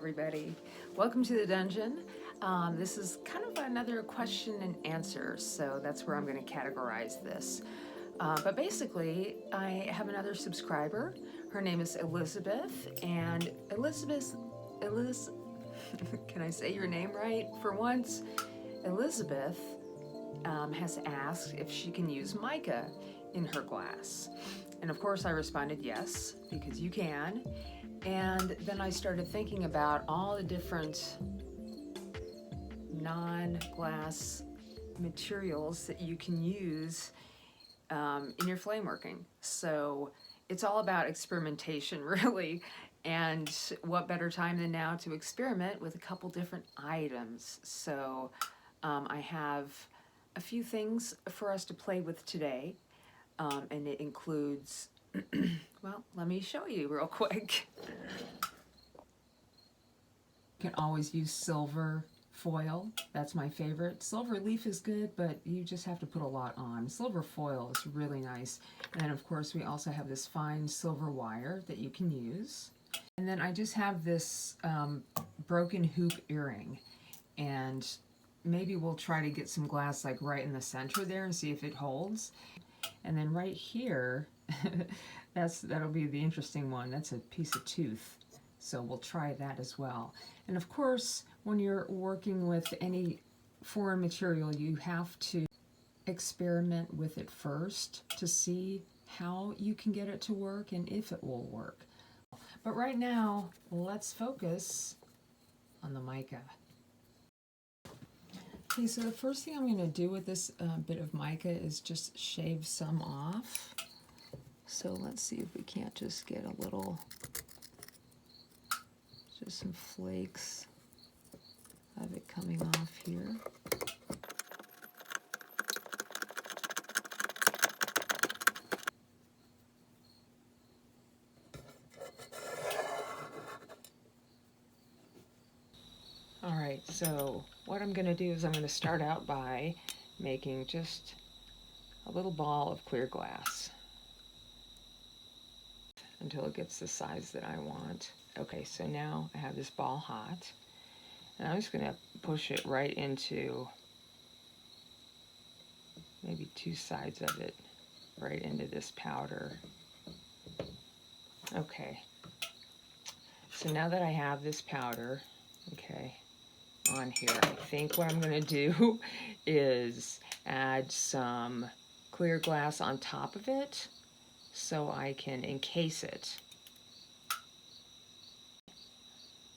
everybody. Welcome to the dungeon. This is kind of another question and answer, so that's where I'm going to categorize this. But basically, I have another subscriber. Her name is Elizabeth, and Elizabeth, can I say your name right for once? Elizabeth has asked if she can use mica in her glass. And of course I responded yes, because you can. And then I started thinking about all the different non-glass materials that you can use in your flame working. So it's all about experimentation, really. And what better time than now to experiment with a couple different items. So I have a few things for us to play with today. And it includes, well, let me show you real quick. You can always use silver foil. That's my favorite. Silver leaf is good, but you just have to put a lot on. Silver foil is really nice. And then of course we also have this fine silver wire that you can use. And then I just have this broken hoop earring, and maybe we'll try to get some glass like right in the center there and see if it holds. And then right here, that'll be the interesting one. That's a piece of tooth. So we'll try that as well. And of course, when you're working with any foreign material, you have to experiment with it first to see how you can get it to work and if it will work. But right now, let's focus on the mica. Okay, so the first thing I'm going to do with this bit of mica is just shave some off. So let's see if we can't just get a little, just some flakes of it coming off here. All right, so what I'm going to do is I'm going to start out by making just a little ball of clear glass until it gets the size that I want. Okay, so now I have this ball hot, and I'm just going to push it right into maybe two sides of it, right into this powder. Okay, so now that I have this powder, okay, on here, I think what I'm going to do is add some clear glass on top of it so I can encase it.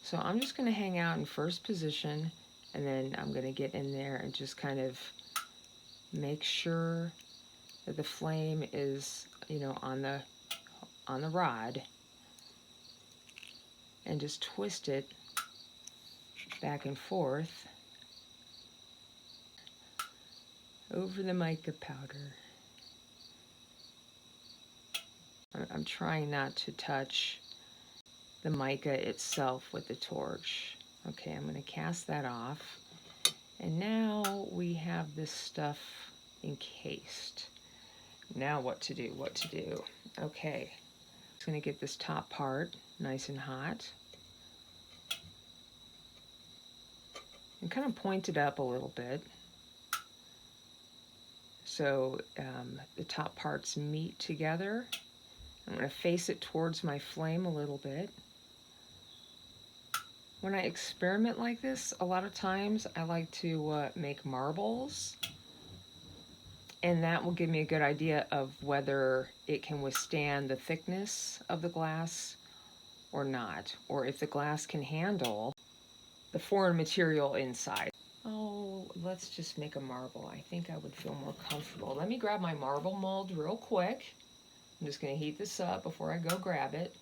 So I'm just going to hang out in first position, and then I'm going to get in there and just kind of make sure that the flame is, on the rod, and just twist it back and forth over the mica powder. I'm trying not to touch the mica itself with the torch. Okay, I'm going to cast that off. And now we have this stuff encased. Now what to do? Okay, I'm going to get this top part nice and hot. And kind of point it up a little bit so the top parts meet together. I'm going to face it towards my flame a little bit. When I experiment like this, a lot of times I like to make marbles, and that will give me a good idea of whether it can withstand the thickness of the glass or not, or if the glass can handle the foreign material inside. Oh, let's just make a marble. I think I would feel more comfortable. Let me grab my marble mold real quick. I'm just going to heat this up before I go grab it.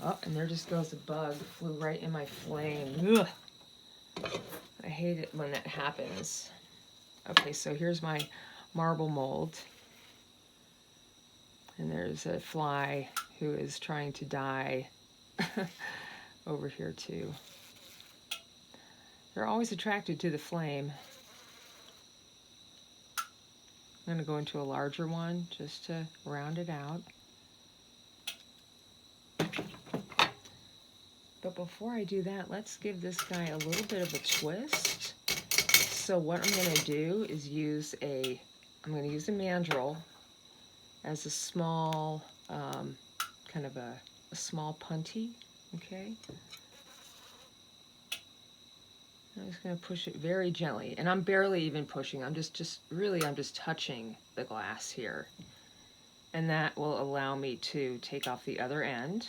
Oh, and there just goes a bug. Flew right in my flame. Ugh. I hate it when that happens. Okay, so here's my marble mold. And there's a fly who is trying to die over here too. They're always attracted to the flame. I'm going to go into a larger one just to round it out. But before I do that, let's give this guy a little bit of a twist. So what I'm going to do is I'm going to use a mandrel as a small, kind of a small punty, okay? I'm just going to push it very gently, and I'm barely even pushing. I'm just touching the glass here. And that will allow me to take off the other end.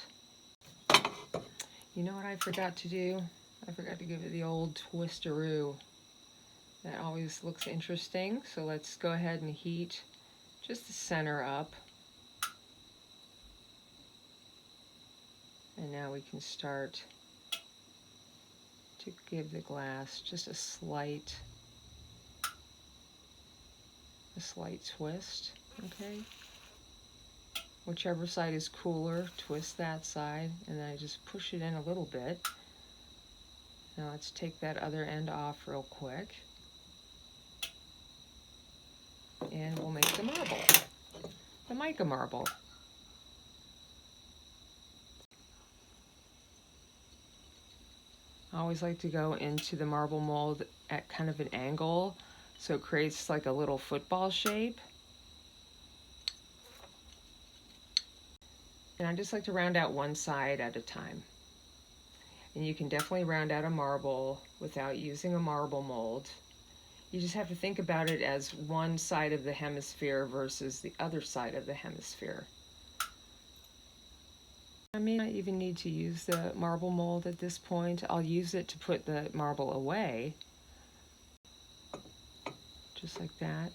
You know what I forgot to do? I forgot to give it the old twisteroo. That always looks interesting. So let's go ahead and heat just the center up. And now we can start to give the glass just a slight twist, okay? Whichever side is cooler, twist that side, and then I just push it in a little bit. Now let's take that other end off real quick. And we'll make the marble, the mica marble. I always like to go into the marble mold at kind of an angle so it creates like a little football shape. And I just like to round out one side at a time. And you can definitely round out a marble without using a marble mold. You just have to think about it as one side of the hemisphere versus the other side of the hemisphere. I may not even need to use the marble mold at this point. I'll use it to put the marble away. Just like that.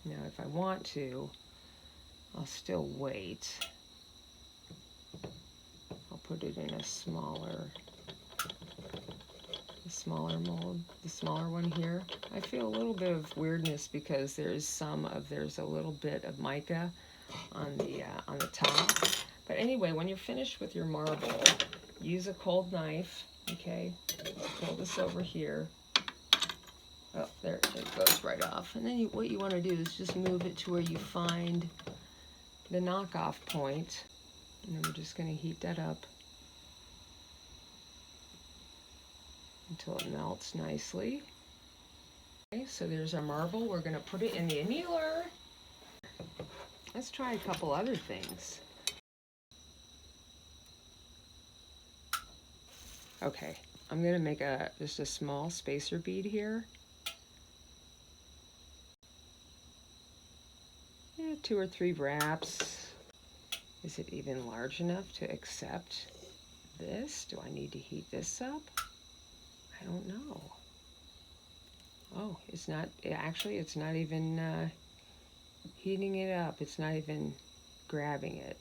Now if I want to, I'll still wait. I'll put it in a smaller mold, the smaller one here. I feel a little bit of weirdness because there's a little bit of mica on the top. But anyway, when you're finished with your marble, use a cold knife, okay? Pull this over here. Oh, there, it goes right off. And then what you want to do is just move it to where you find the knockoff point. And then we're just going to heat that up until it melts nicely. Okay, so there's our marble. We're going to put it in the annealer. Let's try a couple other things. Okay, I'm going to make just a small spacer bead here. Yeah, 2 or 3 wraps. Is it even large enough to accept this? Do I need to heat this up? I don't know. Oh, it's not, actually it's not even heating it up. It's not even grabbing it.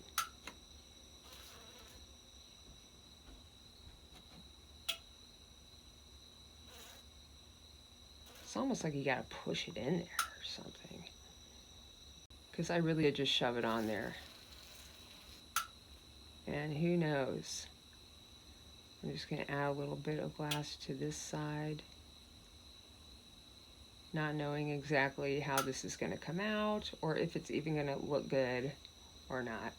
It's almost like you gotta push it in there or something. Because I really did just shove it on there. And who knows? I'm just gonna add a little bit of glass to this side. Not knowing exactly how this is gonna come out or if it's even gonna look good or not.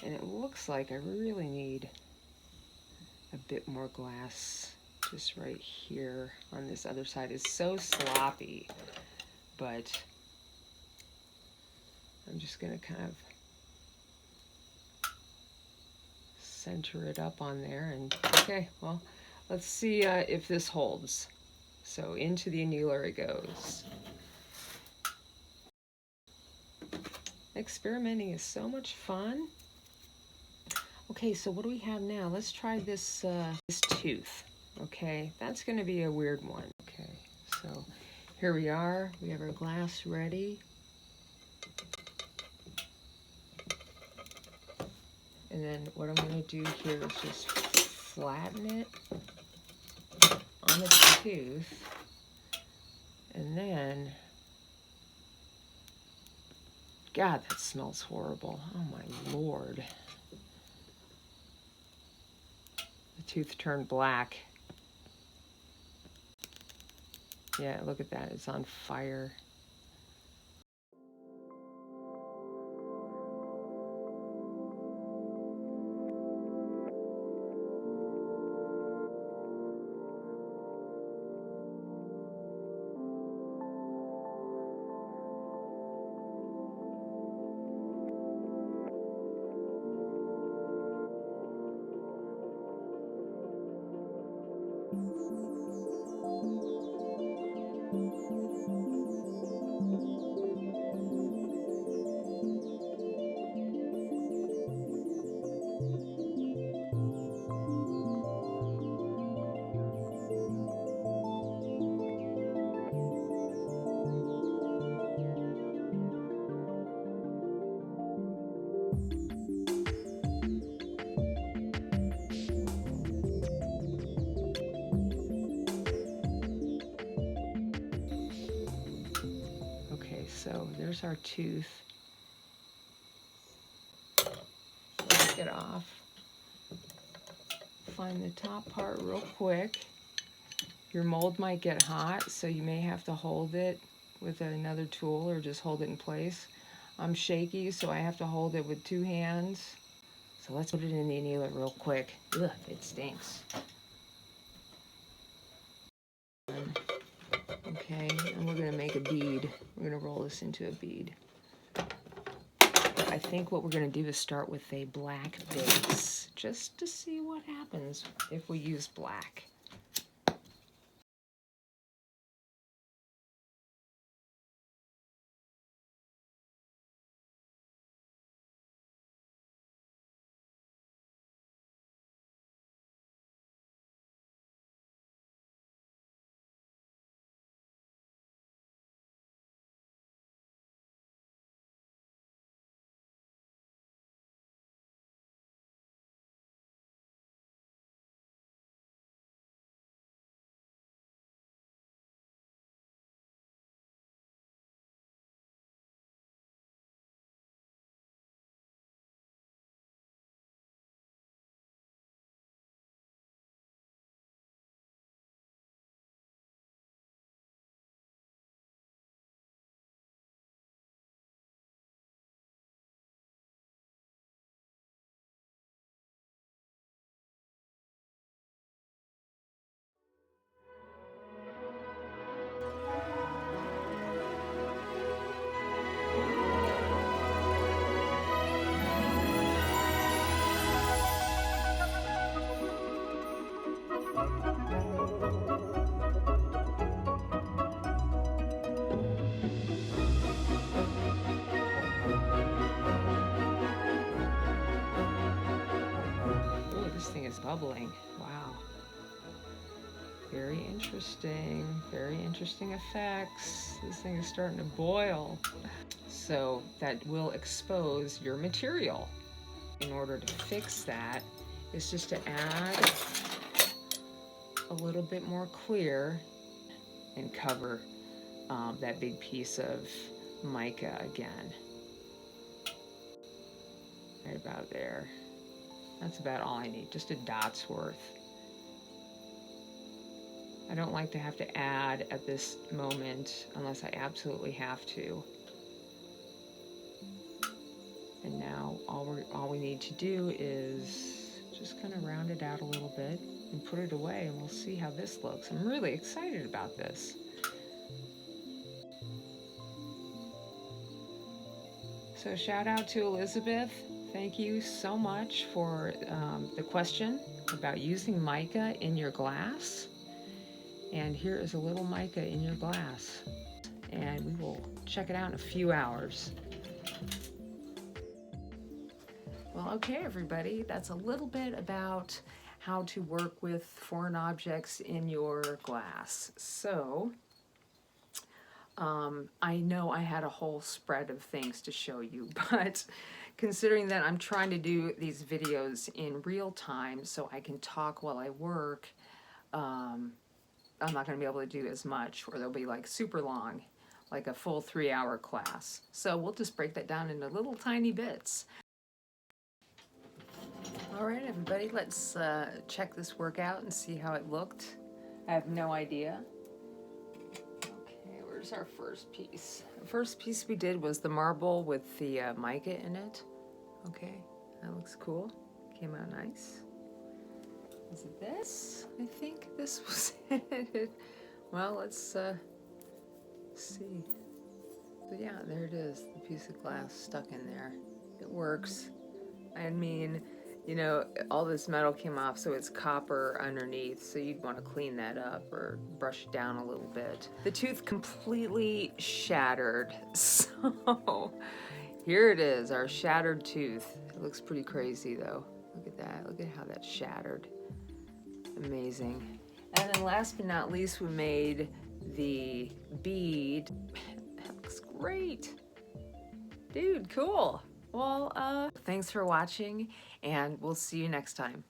And it looks like I really need a bit more glass just right here on this other side. It's so sloppy, but I'm just gonna kind of center it up on there and okay, well, let's see if this holds. So into the annealer it goes. Experimenting is so much fun. Okay, so what do we have now? Let's try this this tooth. Okay, that's going to be a weird one. Okay, so here we are. We have our glass ready. And then what I'm going to do here is just flatten it on the tooth. And then, God, that smells horrible. Oh my Lord. The tooth turned black. Yeah, look at that, it's on fire. Okay, so there's our tooth. Take it off. Find the top part real quick. Your mold might get hot, so you may have to hold it with another tool or just hold it in place. I'm shaky, so I have to hold it with 2 hands. So let's put it in the annealer real quick. Ugh, it stinks. Okay, and we're gonna make a bead. We're gonna roll this into a bead. I think what we're gonna do is start with a black base, just to see what happens if we use black. Oh, this thing is bubbling. Wow. Very interesting effects. This thing is starting to boil. So that will expose your material. In order to fix that, is just to add a little bit more clear and cover that big piece of mica again. Right about there. That's about all I need, just a dot's worth. I don't like to have to add at this moment unless I absolutely have to. And now all we need to do is just kind of round it out a little bit and put it away, and we'll see how this looks. I'm really excited about this. So shout out to Elizabeth. Thank you so much for the question about using mica in your glass. And here is a little mica in your glass. And we will check it out in a few hours. Well, okay, everybody, that's a little bit about how to work with foreign objects in your glass. So, I know I had a whole spread of things to show you, but considering that I'm trying to do these videos in real time so I can talk while I work, I'm not going to be able to do as much, or they'll be like super long, like a full 3-hour class. So we'll just break that down into little tiny bits. All right, everybody, let's check this workout and see how it looked. I have no idea. Okay, where's our first piece? The first piece we did was the marble with the mica in it. Okay, that looks cool. Came out nice. Is it this? I think this was it. Well, let's see. But yeah, there it is, the piece of glass stuck in there. It works. I mean, you know, all this metal came off, so it's copper underneath, so you'd want to clean that up or brush it down a little bit. The tooth completely shattered, so here it is, our shattered tooth. It looks pretty crazy though. Look at that, look at how that's shattered. Amazing. And then last but not least, we made the bead. That looks great. Dude, cool. Well, thanks for watching, and we'll see you next time.